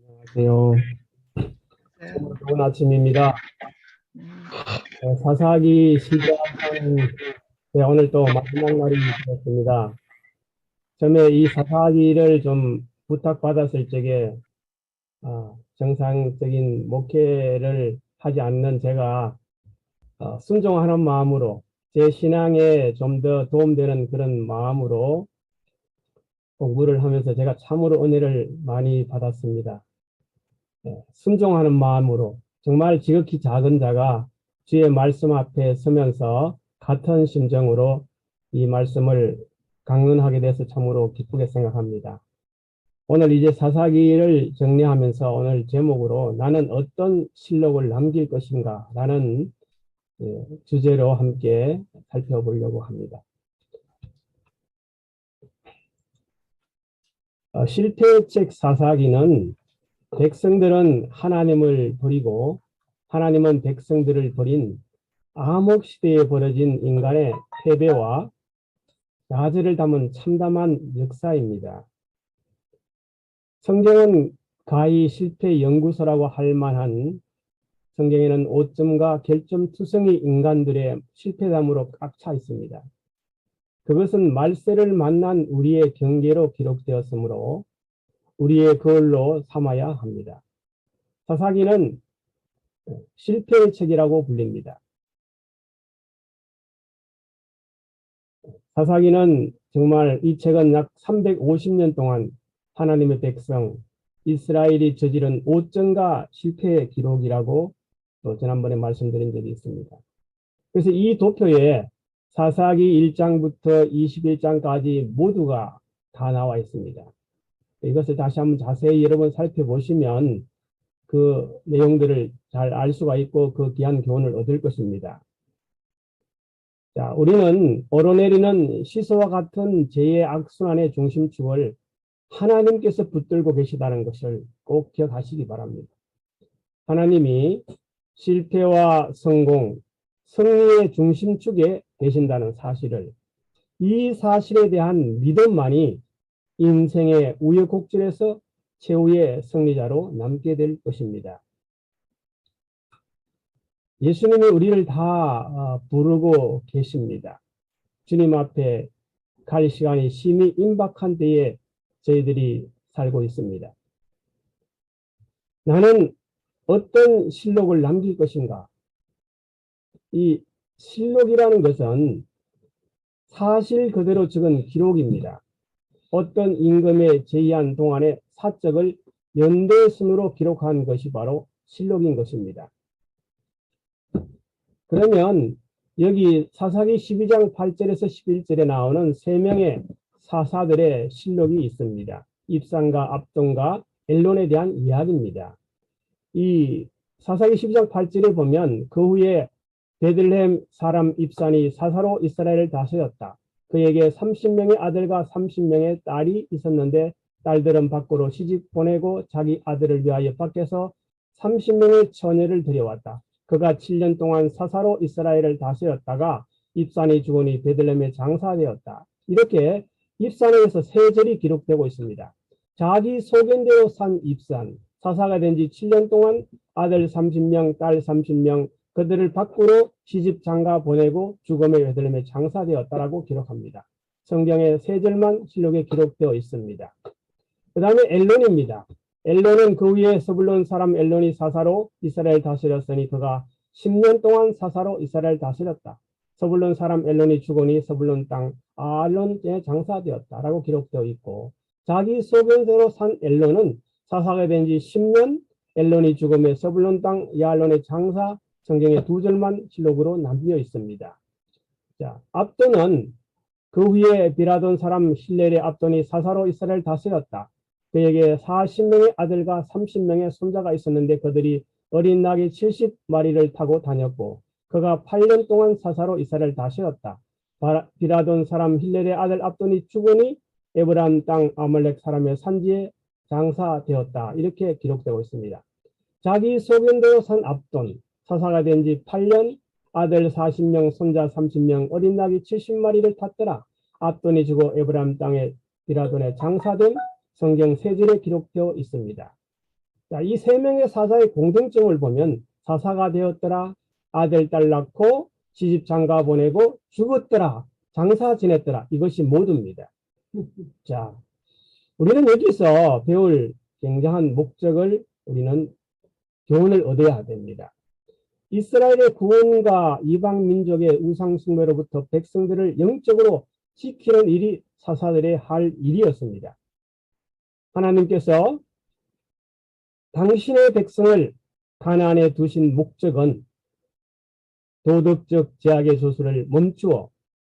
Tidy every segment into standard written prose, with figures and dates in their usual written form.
안녕하세요. 네. 좋은 아침입니다. 사사기 시작한 오늘 또 마지막 날이 되었습니다. 처음에 이 사사기를 좀 부탁받았을 적에 정상적인 목회를 하지 않는 제가 순종하는 마음으로 제 신앙에 좀 더 도움되는 그런 마음으로 공부를 하면서 제가 참으로 은혜를 많이 받았습니다. 순종하는 마음으로 정말 지극히 작은 자가 주의 말씀 앞에 서면서 같은 심정으로 이 말씀을 강론하게 돼서 참으로 기쁘게 생각합니다. 오늘 이제 사사기를 정리하면서 오늘 제목으로 나는 어떤 실록을 남길 것인가 라는 주제로 함께 살펴보려고 합니다. 실패책 사사기는 백성들은 하나님을 버리고 하나님은 백성들을 버린 암흑 시대에 벌어진 인간의 패배와 좌절을 담은 참담한 역사입니다. 성경은 가히 실패 연구소라고 할 만한 성경에는 오점과 결점투성이 인간들의 실패담으로 꽉 차 있습니다. 그것은 말세를 만난 우리의 경계로 기록되었으므로 우리의 거울로 삼아야 합니다. 사사기는 실패의 책이라고 불립니다. 사사기는 정말 이 책은 약 350년 동안 하나님의 백성 이스라엘이 저지른 오점과 실패의 기록이라고 또 지난번에 말씀드린 적이 있습니다. 그래서 이 도표에 사사기 1장부터 21장까지 모두가 다 나와 있습니다. 이것을 다시 한번 자세히 여러분 살펴보시면 그 내용들을 잘 알 수가 있고 그 귀한 교훈을 얻을 것입니다. 자, 우리는 오르내리는 시소와 같은 죄의 악순환의 중심축을 하나님께서 붙들고 계시다는 것을 꼭 기억하시기 바랍니다. 하나님이 실패와 성공, 승리의 중심축에 계신다는 사실을, 이 사실에 대한 믿음만이 인생의 우여곡절에서 최후의 승리자로 남게 될 것입니다. 예수님이 우리를 다 부르고 계십니다. 주님 앞에 갈 시간이 심히 임박한 때에 저희들이 살고 있습니다. 나는 어떤 실록을 남길 것인가? 이 실록이라는 것은 사실 그대로 적은 기록입니다. 어떤 임금에 제의한 동안의 사적을 연대순으로 기록한 것이 바로 실록인 것입니다. 그러면 여기 사사기 12장 8절에서 11절에 나오는 3명의 사사들의 실록이 있습니다. 입산과 압돈과 엘론에 대한 이야기입니다. 이 사사기 12장 8절에 보면 그 후에 베들레헴 사람 입산이 사사로 이스라엘을 다스렸다. 그에게 30명의 아들과 30명의 딸이 있었는데 딸들은 밖으로 시집 보내고 자기 아들을 위하여 밖에서 30명의 처녀를 들여왔다. 그가 7년 동안 사사로 이스라엘을 다스렸다가 입산이 죽으니 베들레헴에 장사되었다. 이렇게 입산에서 세 절이 기록되고 있습니다. 자기 소견대로 산 입산, 사사가 된 지 7년 동안 아들 30명, 딸 30명, 그들을 밖으로 시집 장가 보내고 죽음의 베들레헴에 장사되었다라고 기록합니다. 성경의 세 절만 실록에 기록되어 있습니다. 그 다음에 엘론입니다. 엘론은 그 후에 스불론 사람 엘론이 사사로 이스라엘 다스렸으니 그가 10년 동안 사사로 이스라엘 다스렸다. 스불론 사람 엘론이 죽으니 스불론 땅 아알론에 장사되었다라고 기록되어 있고, 자기 소견대로 산 엘론은 사사가 된 지 10년, 엘론이 죽음에 스불론 땅 야알론의 장사, 성경의 2절만 실록으로 남겨 있습니다. 자, 압돈은 그 후에 비라돈 사람 hil렐의 압돈이 사사로 이스라엘 다스렸다. 그에게 40명의 아들과 30명의 손자가 있었는데 그들이 어린 나귀 70마리를 타고 다녔고 그가 8년 동안 사사로 이스라엘 다스렸다. 비라돈 사람 hil렐의 아들 압돈이 죽으니 에브라임 땅 아말렉 사람의 산지에 장사되었다. 이렇게 기록되고 있습니다. 자기 소견대로 산 압돈, 사사가 된 지 8년, 아들 40명, 손자 30명, 어린 나귀 70마리를 탔더라. 압돈이 죽어 에브라임 땅에 비라돈에 장사된 성경 세 절에 기록되어 있습니다. 자, 이 세 명의 사사의 공통점을 보면 사사가 되었더라, 아들, 딸 낳고 시집 장가 보내고 죽었더라, 장사 지냈더라. 이것이 모두입니다. 자, 우리는 여기서 배울 굉장한 목적을 우리는 교훈을 얻어야 됩니다. 이스라엘의 구원과 이방 민족의 우상 숭배로부터 백성들을 영적으로 지키는 일이 사사들의 할 일이었습니다. 하나님께서 당신의 백성을 가나안에 두신 목적은 도덕적 제약의 소수를 멈추어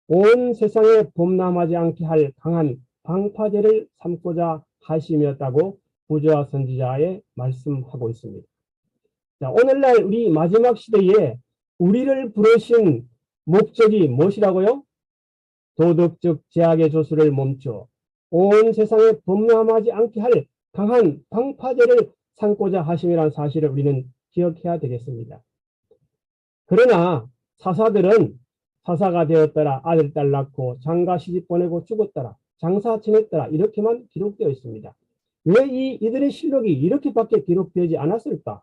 온 세상에 범람하지 않게 할 강한 방파제를 삼고자 하심이었다고 부조와 선지자에 말씀하고 있습니다. 자, 오늘날 우리 마지막 시대에 우리를 부르신 목적이 무엇이라고요? 도덕적 제약의 조수를 멈춰 온 세상에 범람하지 않게 할 강한 방파제를 삼고자 하심이라는 사실을 우리는 기억해야 되겠습니다. 그러나 사사들은 사사가 되었더라, 아들, 딸 낳고 장가 시집 보내고 죽었더라, 장사 지냈더라, 이렇게만 기록되어 있습니다. 왜 이들의 실록이 이렇게밖에 기록되지 않았을까?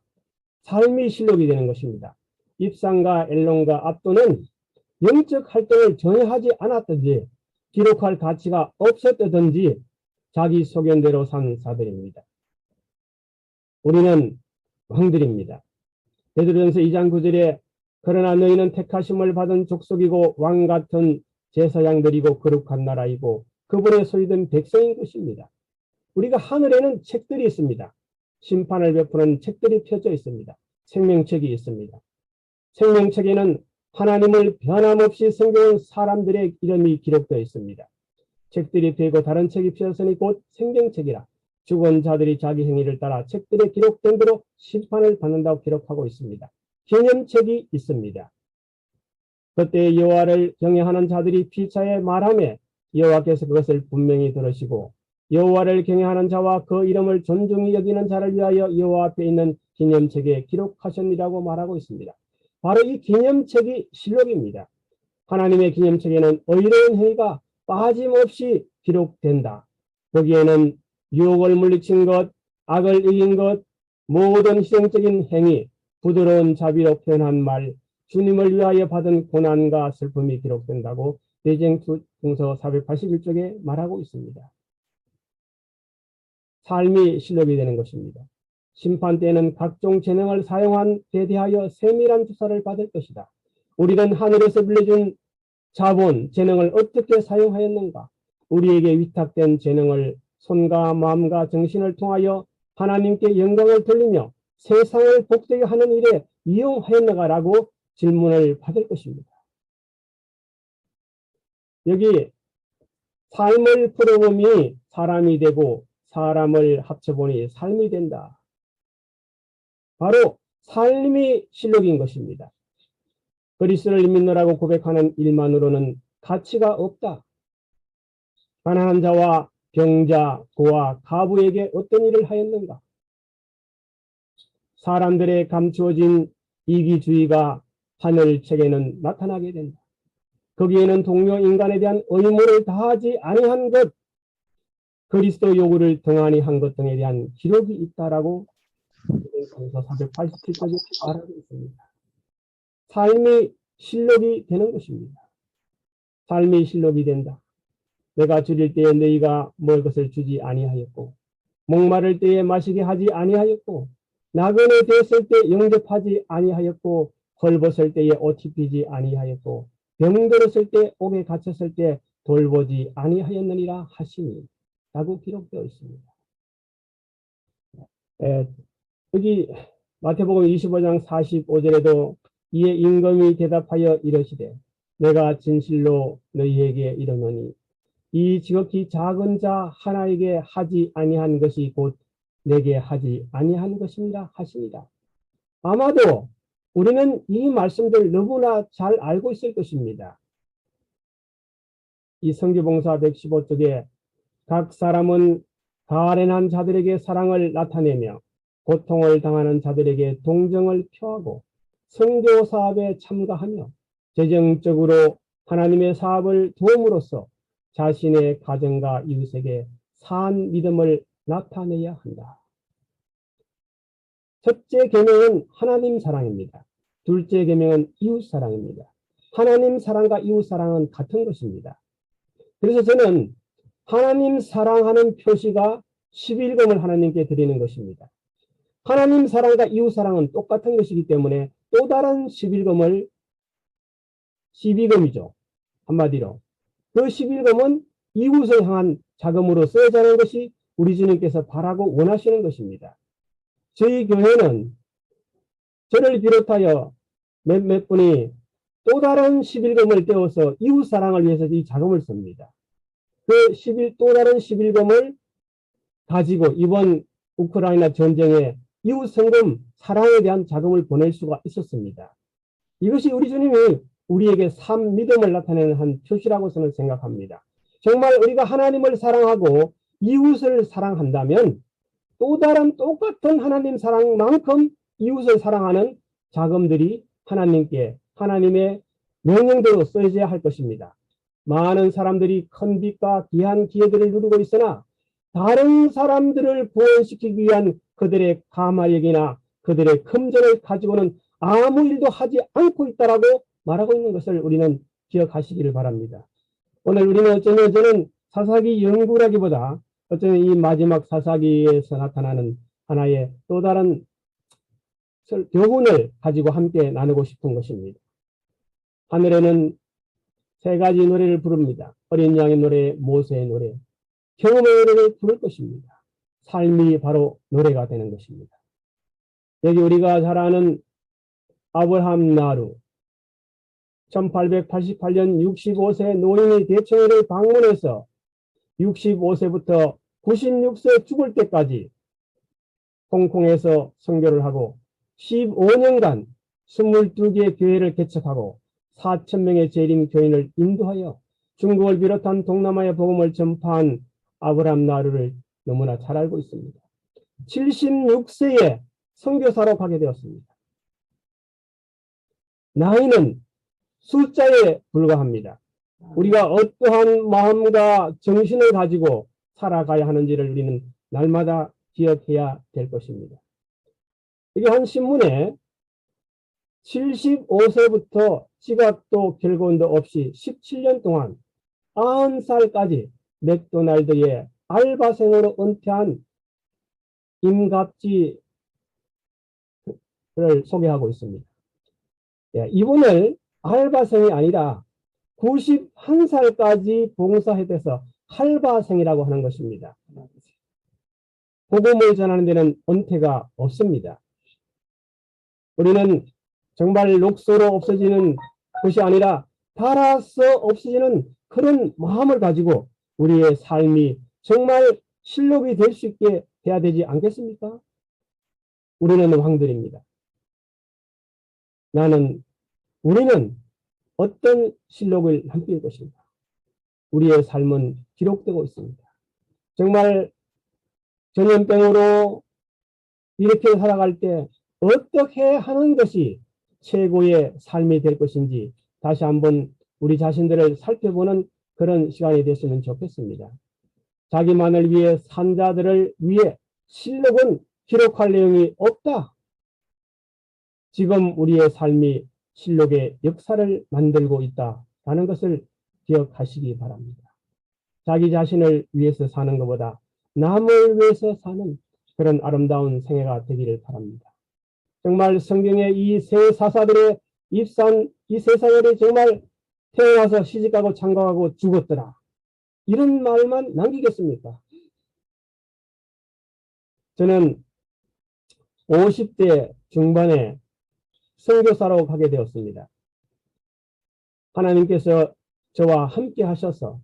삶이 실록이 되는 것입니다. 입상과 엘론과 압도는 영적 활동을 전혀 하지 않았든지 기록할 가치가 없었다든지 자기 소견대로 산 사들입니다. 우리는 왕들입니다. 베드로전서 2장 9절에 그러나 너희는 택하심을 받은 족속이고 왕 같은 제사장들이고 거룩한 나라이고 그분의 소유된 백성인 것입니다. 우리가 하늘에는 책들이 있습니다. 심판을 베푸는 책들이 펴져 있습니다. 생명책이 있습니다. 생명책에는 하나님을 변함없이 섬겨온 사람들의 이름이 기록되어 있습니다. 책들이 펴고 다른 책이 펴졌으니 곧 생명책이라. 죽은 자들이 자기 행위를 따라 책들에 기록된 대로 심판을 받는다고 기록하고 있습니다. 기념책이 있습니다. 그때 여호와를 경외하는 자들이 피차에 말하며 여호와께서 그것을 분명히 들으시고 여호와를 경외하는 자와 그 이름을 존중히 여기는 자를 위하여 여호와 앞에 있는 기념책에 기록하셨느라고 말하고 있습니다. 바로 이 기념책이 실록입니다. 하나님의 기념책에는 의로운 행위가 빠짐없이 기록된다. 거기에는 유혹을 물리친 것, 악을 이긴 것, 모든 희생적인 행위, 부드러운 자비로 표현한 말, 주님을 위하여 받은 고난과 슬픔이 기록된다고 대쟁풍서 481쪽에 말하고 있습니다. 삶이 실록이 되는 것입니다. 심판 때는 각종 재능을 사용한 데 대하여 세밀한 조사를 받을 것이다. 우리는 하늘에서 빌려준 자본, 재능을 어떻게 사용하였는가? 우리에게 위탁된 재능을 손과 마음과 정신을 통하여 하나님께 영광을 돌리며 세상을 복되게 하는 일에 이용하였는가라고 질문을 받을 것입니다. 여기 삶을 풀어보니 사람이 되고 사람을 합쳐보니 삶이 된다. 바로 삶이 실록인 것입니다. 그리스도를 믿노라고 고백하는 일만으로는 가치가 없다. 가난한 자와 병자, 고아, 가부에게 어떤 일을 하였는가? 사람들의 감추어진 이기주의가 하늘책에는 나타나게 된다. 거기에는 동료 인간에 대한 의무를 다하지 아니한 것, 그리스도 요구를 등한히 한 것 등에 대한 기록이 있다라고 성서 487쪽에 말하고 있습니다. 삶이 실록이 되는 것입니다. 삶이 실록이 된다. 내가 줄일 때에 너희가 먹을 것을 주지 아니하였고 목마를 때에 마시게 하지 아니하였고 나그네 되었을 때 영접하지 아니하였고 헐벗을 때에 옷 입히지 아니하였고 병들었을 때 옥에 갇혔을 때 돌보지 아니하였느니라 하시니 라고 기록되어 있습니다. 여기 마태복음 25장 45절에도 이에 임금이 대답하여 이르시되 내가 진실로 너희에게 이르노니 이 지극히 작은 자 하나에게 하지 아니한 것이 곧 내게 하지 아니한 것입니다 하십니다. 아마도 우리는 이 말씀들 너무나 잘 알고 있을 것입니다. 이 성기봉사 115쪽에 각 사람은 가련한 자들에게 사랑을 나타내며 고통을 당하는 자들에게 동정을 표하고 선교 사업에 참가하며 재정적으로 하나님의 사업을 도움으로써 자신의 가정과 이웃에게 산 믿음을 나타내야 한다. 첫째 계명은 하나님 사랑입니다. 둘째 계명은 이웃 사랑입니다. 하나님 사랑과 이웃 사랑은 같은 것입니다. 그래서 저는 하나님 사랑하는 표시가 11금을 하나님께 드리는 것입니다. 하나님 사랑과 이웃 사랑은 똑같은 것이기 때문에 또 다른 11금을 12금이죠. 한마디로. 그 11금은 이웃을 향한 자금으로 쓰여자는 것이 우리 주님께서 바라고 원하시는 것입니다. 저희 교회는 저를 비롯하여 몇몇 분이 또 다른 11금을 떼어서 이웃 사랑을 위해서 이 자금을 씁니다. 그 또 다른 11금을 가지고 이번 우크라이나 전쟁에 이웃 성금 사랑에 대한 자금을 보낼 수가 있었습니다. 이것이 우리 주님이 우리에게 삶 믿음을 나타내는 한 표시라고 저는 생각합니다. 정말 우리가 하나님을 사랑하고 이웃을 사랑한다면 또 다른 똑같은 하나님 사랑만큼 이웃을 사랑하는 자금들이 하나님께 하나님의 명령대로 쓰여져야 할 것입니다. 많은 사람들이 큰 빛과 귀한 기회들을 누리고 있으나 다른 사람들을 구원시키기 위한 그들의 가마역이나 그들의 금전을 가지고는 아무 일도 하지 않고 있다라고 말하고 있는 것을 우리는 기억하시기를 바랍니다. 오늘 우리는 어쩌면 저는 사사기 연구라기보다 어쩌면 이 마지막 사사기에서 나타나는 하나의 또 다른 교훈을 가지고 함께 나누고 싶은 것입니다. 하늘에는 세 가지 노래를 부릅니다. 어린 양의 노래, 모세의 노래, 경험의 노래를 부를 것입니다. 삶이 바로 노래가 되는 것입니다. 여기 우리가 잘 아는 아브라함 나루, 1888년 65세 노인이 대청회를 방문해서 65세부터 96세 죽을 때까지 홍콩에서 선교를 하고 15년간 22개의 교회를 개척하고 4,000명의 재림 교인을 인도하여 중국을 비롯한 동남아의 복음을 전파한 아브라함 나루를 너무나 잘 알고 있습니다. 76세에 선교사로 가게 되었습니다. 나이는 숫자에 불과합니다. 우리가 어떠한 마음과 정신을 가지고 살아가야 하는지를 우리는 날마다 기억해야 될 것입니다. 이게 한 신문에 75세부터 지각도 결혼도 없이 17년 동안 90살까지 맥도날드의 알바생으로 은퇴한 임갑지를 소개하고 있습니다. 이분을 알바생이 아니라 91살까지 봉사해서 할바생이라고 하는 것입니다. 복음을 전하는 데는 은퇴가 없습니다. 우리는 정말 녹소로 없어지는 것이 아니라 달아서 없어지는 그런 마음을 가지고 우리의 삶이 정말 실록이 될 수 있게 해야 되지 않겠습니까? 우리는 왕들입니다. 우리는 어떤 실록을 남길 것인가? 우리의 삶은 기록되고 있습니다. 정말 전염병으로 이렇게 살아갈 때 어떻게 하는 것이 최고의 삶이 될 것인지 다시 한번 우리 자신들을 살펴보는 그런 시간이 됐으면 좋겠습니다. 자기만을 위해 산 자들을 위해 실록은 기록할 내용이 없다. 지금 우리의 삶이 실록의 역사를 만들고 있다라는 것을 기억하시기 바랍니다. 자기 자신을 위해서 사는 것보다 남을 위해서 사는 그런 아름다운 생애가 되기를 바랍니다. 정말 성경의 이 세 사사들의 입산 이 세상에 정말 태어나서 시집가고 장가가고 죽었더라. 이런 말만 남기겠습니까? 저는 50대 중반에 선교사로 가게 되었습니다. 하나님께서 저와 함께 하셔서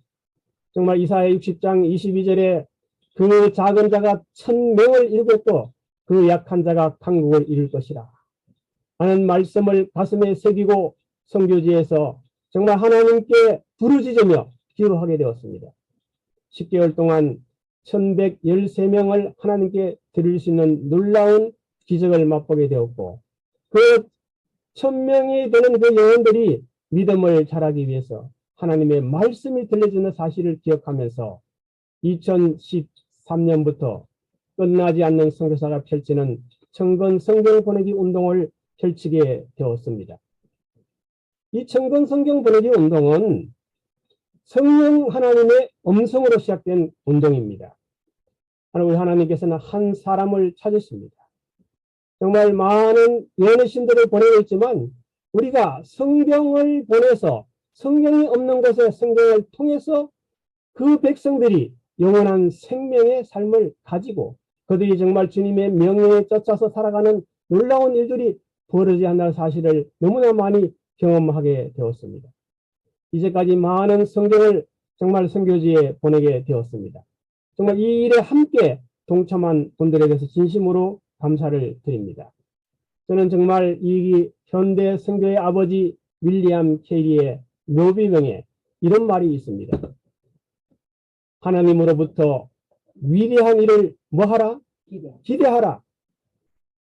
정말 이사야 60장 22절에 그 작은 자가 1000명을 이루겠고 그 약한 자가 강국을 이룰 것이라 하는 말씀을 가슴에 새기고 선교지에서 정말 하나님께 부르짖으며 기도하게 되었습니다. 10개월 동안 1113명을 하나님께 드릴 수 있는 놀라운 기적을 맛보게 되었고 그 1000명이 되는 그 영혼들이 믿음을 자라기 위해서 하나님의 말씀이 들려주는 사실을 기억하면서 2013년부터 끝나지 않는 선교사가 펼치는 청건 성경 보내기 운동을 펼치게 되었습니다. 이 청건 성경 보내기 운동은 성령 하나님의 음성으로 시작된 운동입니다. 우리 하나님께서는 한 사람을 찾으십니다. 정말 많은 예언의 신들을 보내고 있지만 우리가 성경을 보내서 성경이 없는 곳에 성경을 통해서 그 백성들이 영원한 생명의 삶을 가지고 그들이 정말 주님의 명령에 쫓아서 살아가는 놀라운 일들이 벌어져야 한다는 사실을 너무나 많이 경험하게 되었습니다. 이제까지 많은 성경을 정말 선교지에 보내게 되었습니다. 정말 이 일에 함께 동참한 분들에 대해서 진심으로 감사를 드립니다. 저는 정말 이 현대 선교의 아버지 윌리엄 케리의 묘비명에 이런 말이 있습니다. 하나님으로부터 위대한 일을 뭐하라? 기대하라.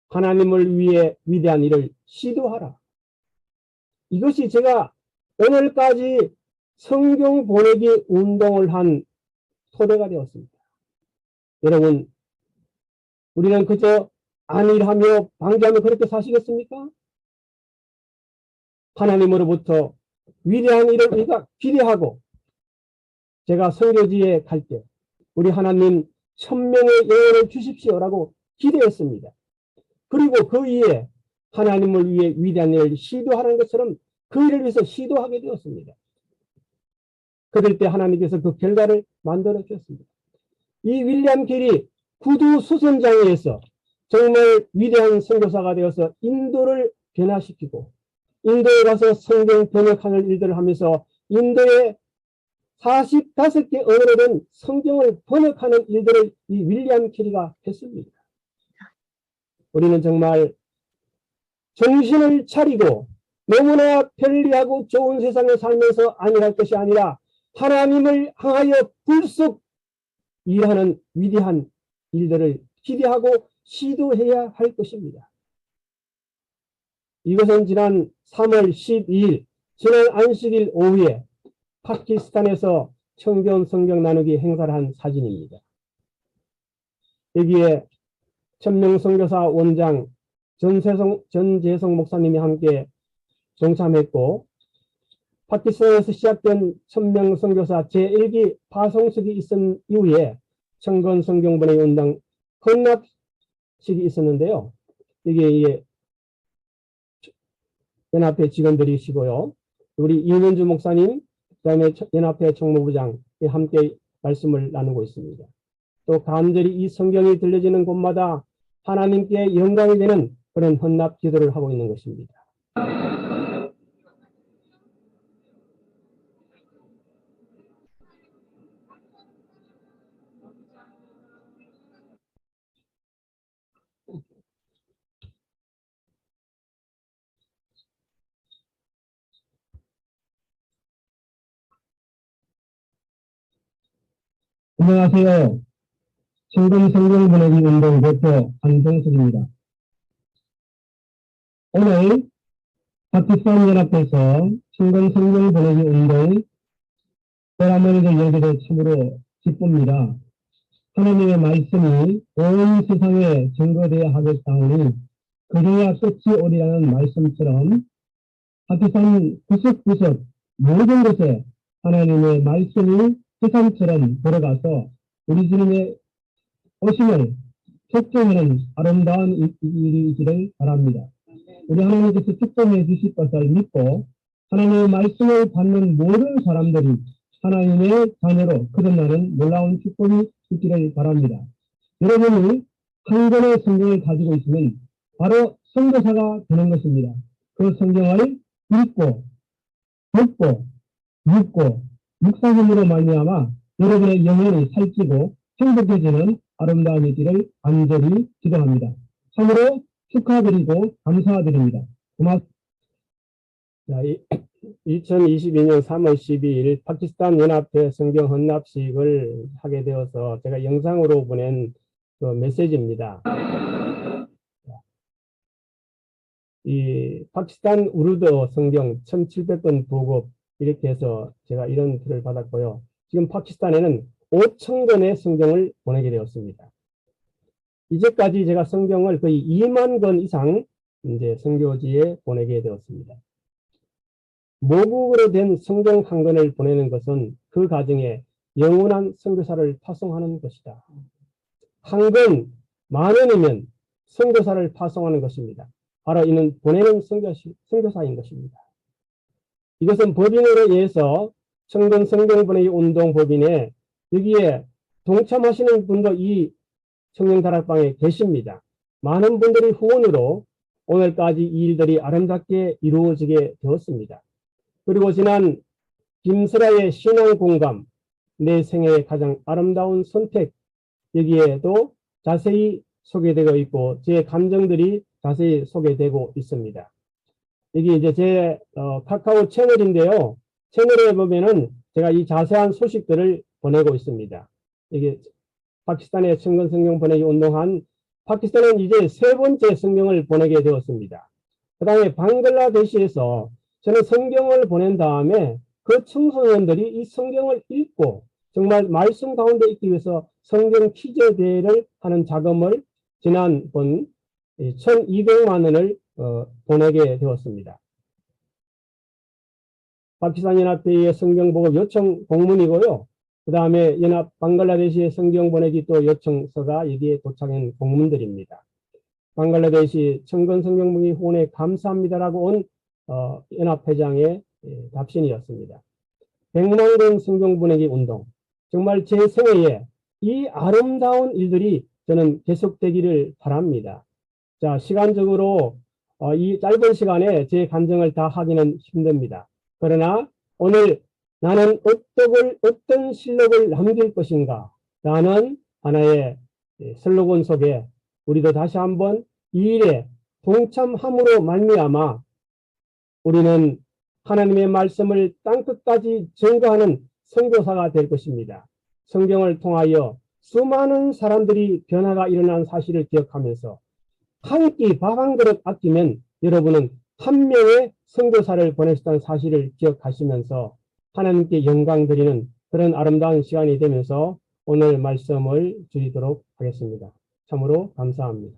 하나님을 위해 위대한 일을 시도하라. 이것이 제가 오늘까지 성경 보내기 운동을 한 토대가 되었습니다. 여러분, 우리는 그저 안일하며 방기하며 그렇게 사시겠습니까? 하나님으로부터 위대한 일을 우리가 기대하고 제가 선교지에 갈 때 우리 하나님 1000명의 영혼을 주십시오라고 기대했습니다. 그리고 그 위에 하나님을 위해 위대한 일을 시도하는 것처럼 그 일을 위해서 시도하게 되었습니다. 그럴 때 하나님께서 그 결과를 만들어 주셨습니다. 이 윌리엄 켈이 구두 수선장에서 정말 위대한 선교사가 되어서 인도를 변화시키고 인도에 가서 성경 번역하는 일들을 하면서 인도에 45개 언어로 된 성경을 번역하는 일들을 이 윌리엄 켈리가 했습니다. 우리는 정말 정신을 차리고 너무나 편리하고 좋은 세상에 살면서 안일할 것이 아니라 하나님을 향하여 불쑥 일하는 위대한 일들을 기대하고 시도해야 할 것입니다. 이것은 지난 3월 12일 지난 안식일 오후에 파키스탄에서 청교원 성경 나누기 행사를 한 사진입니다. 여기에 천명 선교사 원장 전재성 목사님이 함께 동참했고 파키스탄에서 시작된 천명 선교사 제1기 파송식이 있은 이후에 청건 성경번역 운동 헌납식이 있었는데요. 이게 연합회 직원들이시고요. 우리 이문주 목사님, 그다음에 연합회 총무부장이 함께 말씀을 나누고 있습니다. 또 간절히 이 성경이 들려지는 곳마다 하나님께 영광이 되는 그런 헌납 기도를 하고 있는 것입니다. 안녕하세요. 청건 성경 보내기 운동 대표 한동석입니다. 오늘 파키스탄 연합회에서 청건 성경 보내기 운동 세라모니를 열게 돼 참으로 기쁩니다. 하나님의 말씀이 온 세상에 증거되어야 하겠사오니 그래야 끝이 오리라는 말씀처럼 파키스탄 구석구석 모든 곳에 하나님의 말씀이 세상처럼 들어가서 우리 주님의 오심을 특정하는 아름다운 일이기를 바랍니다. 우리 하나님께서 특정해 주실 것을 믿고 하나님의 말씀을 받는 모든 사람들이 하나님의 자녀로 거듭나는 놀라운 축복이 있기를 바랍니다. 여러분이 한 권의 성경을 가지고 있으면 바로 선교사가 되는 것입니다. 그 성경을 읽고 듣고 묵고 묵상함으로 말미암아 여러분의 영혼이 살찌고 행복해지는 아름다운 일들을 간절히 기도합니다. 참으로 축하드리고 감사드립니다. 고맙습니다. 2022년 3월 12일 파키스탄 연합회 성경 헌납식을 하게 되어서 제가 영상으로 보낸 그 메시지입니다. 이 파키스탄 우르드 성경 1700권 보급 이렇게 해서 제가 이런 틀을 받았고요. 지금 파키스탄에는 5000권의 성경을 보내게 되었습니다. 이제까지 제가 성경을 거의 2만 권 이상 이제 선교지에 보내게 되었습니다. 모국어로 된 성경 한 권을 보내는 것은 그 가정에 영원한 선교사를 파송하는 것이다. 한 권 10,000원이면 선교사를 파송하는 것입니다. 바로 이는 보내는 선교사인 것입니다. 이것은 법인으로 인해서 청년 성경보내기 운동 법인에 여기에 동참하시는 분도 이 청년다락방에 계십니다. 많은 분들이 후원으로 오늘까지 이 일들이 아름답게 이루어지게 되었습니다. 그리고 지난 김설아의 신앙공감, 내 생애의 가장 아름다운 선택, 여기에도 자세히 소개되고 있고 제 감정들이 자세히 소개되고 있습니다. 여기 이제 제 카카오 채널인데요. 채널에 보면은 제가 이 자세한 소식들을 보내고 있습니다. 이게 파키스탄에 청건 성경 보내기 운동한 파키스탄은 이제 3번째 성경을 보내게 되었습니다. 그 다음에 방글라데시에서 저는 성경을 보낸 다음에 그 청소년들이 이 성경을 읽고 정말 말씀 가운데 있기 위해서 성경 퀴즈 대회를 하는 자금을 지난번 1,200만 원을 보내게 되었습니다. 파키스탄 연합회의 성경 보급 요청 공문이고요. 그 다음에 연합 방글라데시의 성경 보내기 또 요청서가 여기에 도착한 공문들입니다. 방글라데시 청건 성경 보내기 후원에 감사합니다라고 온 연합회장의 답신이었습니다. 100만 권 성경 보내기 운동. 정말 제 생애에 이 아름다운 일들이 저는 계속되기를 바랍니다. 자, 시간적으로 이 짧은 시간에 제 감정을 다 하기는 힘듭니다. 그러나 오늘 나는 어떤 실록을 남길 것인가? 라는 하나의 슬로건 속에 우리도 다시 한번 이 일에 동참함으로 말미암아 우리는 하나님의 말씀을 땅끝까지 증거하는 선교사가 될 것입니다. 성경을 통하여 수많은 사람들이 변화가 일어난 사실을 기억하면서 한 끼 밥 한 그릇 아끼면 여러분은 한 명의 선교사를 보내셨다는 사실을 기억하시면서 하나님께 영광 드리는 그런 아름다운 시간이 되면서 오늘 말씀을 드리도록 하겠습니다. 참으로 감사합니다.